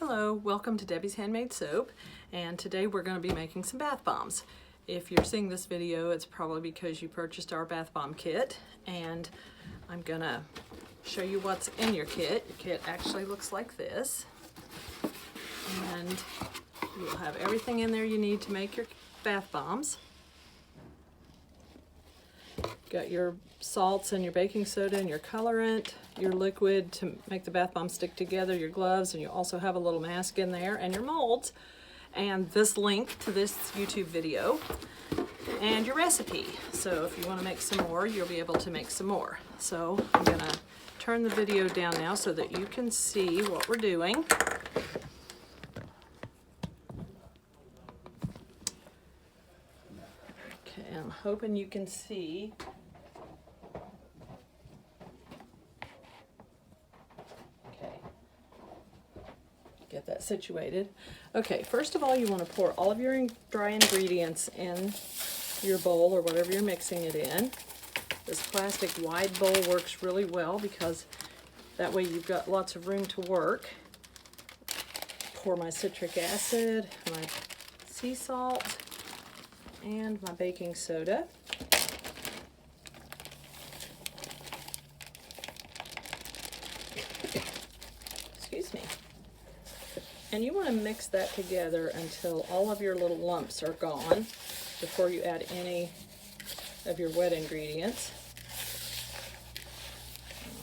Hello, welcome to Debbie's Handmade Soap, and today we're going to be making some bath bombs. If you're seeing this video, it's probably because you purchased our bath bomb kit, and I'm going to show you what's in your kit. Your kit actually looks like this, and you'll have everything in there you need to make your bath bombs. Got your salts and your baking soda and your colorant, your liquid to make the bath bomb stick together, your gloves, and you also have a little mask in there, and your molds, and this link to this YouTube video, and your recipe. So if you want to make some more, you'll be able to make some more. So I'm going to turn the video down now so that you can see what we're doing. Okay, I'm hoping you can see. Get that situated. Okay, first of all, you want to pour all of your dry ingredients in your bowl or whatever you're mixing it in. This plastic wide bowl works really well because that way you've got lots of room to work. Pour my citric acid, my sea salt, and my baking soda. Excuse me. And you want to mix that together until all of your little lumps are gone before you add any of your wet ingredients.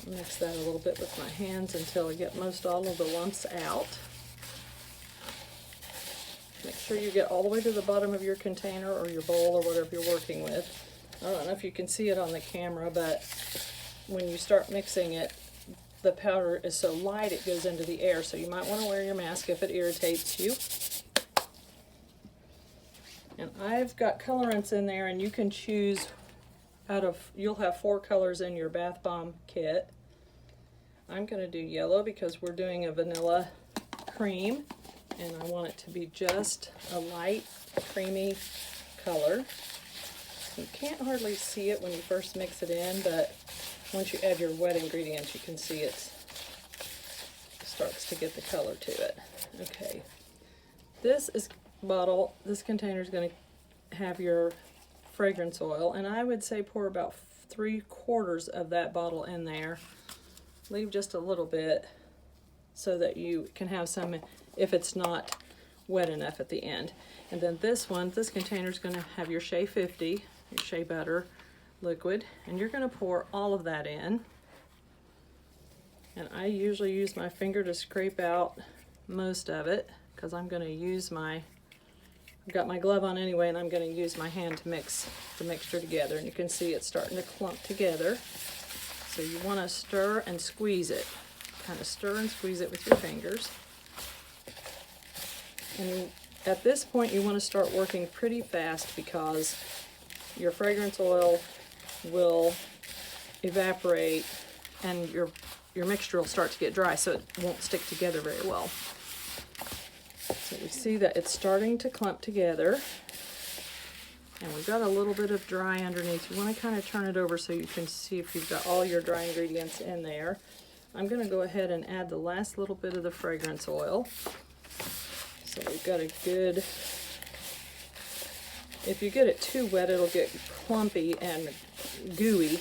I'll mix that a little bit with my hands until I get most all of the lumps out. Make sure you get all the way to the bottom of your container or your bowl or whatever you're working with. I don't know if you can see it on the camera, but when you start mixing it, the powder is so light it goes into the air, so you might want to wear your mask if it irritates you. And I've got colorants in there, and you can choose out of, you'll have 4 colors in your bath bomb kit. I'm going to do yellow because we're doing a vanilla cream, and I want it to be just a light creamy color. You can't hardly see it when you first mix it in, but once you add your wet ingredients, you can see it starts to get the color to it. Okay, this container is going to have your fragrance oil, and I would say pour about 3/4 of that bottle in there. Leave just a little bit so that you can have some if it's not wet enough at the end. And then this container is going to have your Shea 50, your shea butter liquid, and you're going to pour all of that in. And I usually use my finger to scrape out most of it because I'm going to use I've got my glove on anyway, and I'm going to use my hand to mix the mixture together. And you can see it's starting to clump together. So you want to stir and squeeze it. Kind of stir and squeeze it with your fingers. And at this point you want to start working pretty fast because your fragrance oil will evaporate and your mixture will start to get dry, so it won't stick together very well. So we see that it's starting to clump together, and we've got a little bit of dry underneath. You want to kind of turn it over so you can see if you've got all your dry ingredients in there. I'm going to go ahead and add the last little bit of the fragrance oil. So we've got a good, if you get it too wet, it'll get clumpy and gooey.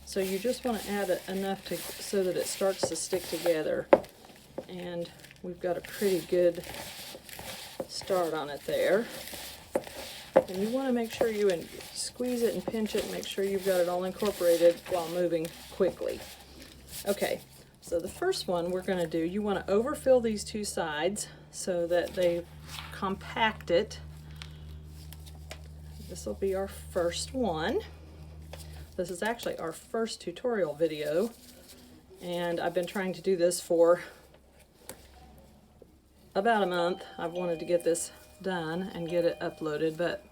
So you just want to add it enough so that it starts to stick together. And we've got a pretty good start on it there. And you want to make sure you squeeze it and pinch it and make sure you've got it all incorporated while moving quickly. Okay, so the first one we're going to do, you want to overfill these 2 sides so that they compact it. This will be our first one. This is actually our first tutorial video, and I've been trying to do this for about a month. I've wanted to get this done and get it uploaded, but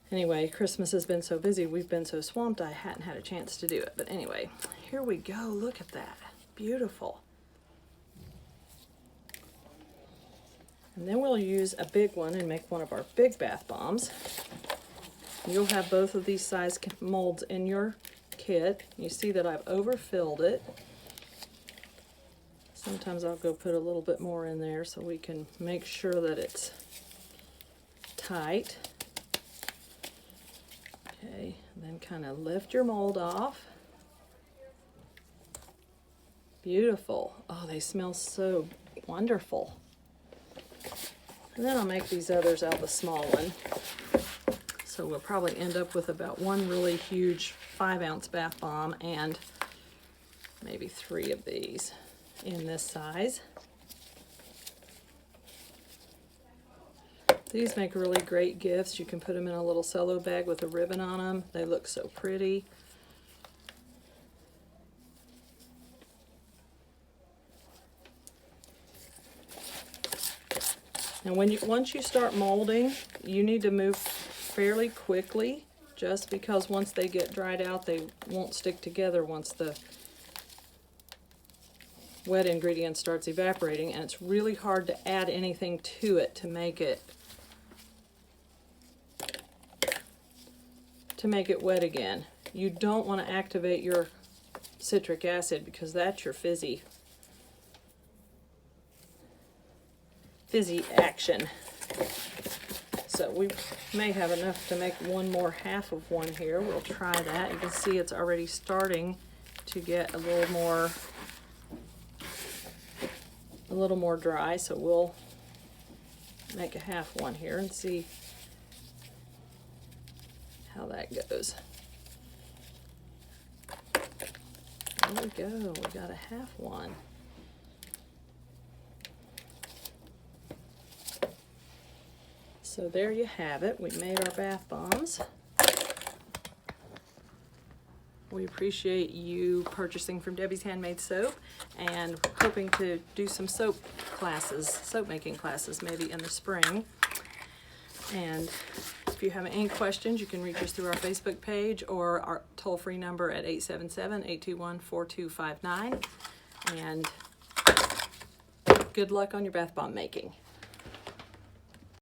anyway, Christmas has been so busy, we've been so swamped, I hadn't had a chance to do it. But anyway, here we go. Look at that. Beautiful. And then we'll use a big one and make one of our big bath bombs. You'll have both of these size molds in your kit. You see that I've overfilled it. Sometimes I'll go put a little bit more in there so we can make sure that it's tight. Okay, and then kind of lift your mold off. Beautiful. Oh, they smell so wonderful. And then I'll make these others out of the small one. So we'll probably end up with about one really huge 5-ounce bath bomb and maybe 3 of these in this size. These make really great gifts. You can put them in a little cello bag with a ribbon on them. They look so pretty. And once you start molding, you need to move fairly quickly, just because once they get dried out, they won't stick together once the wet ingredient starts evaporating, and it's really hard to add anything to it to make it wet again. You don't want to activate your citric acid because that's your fizzy action. So we may have enough to make one more half of one here. We'll try that. You can see it's already starting to get a little more dry, so we'll make a half one here and see how that goes. There we go, we got a half one. So there you have it. We made our bath bombs. We appreciate you purchasing from Debbie's Handmade Soap and hoping to do some soap making classes maybe in the spring. And if you have any questions, you can reach us through our Facebook page or our toll-free number at 877-821-4259. And good luck on your bath bomb making.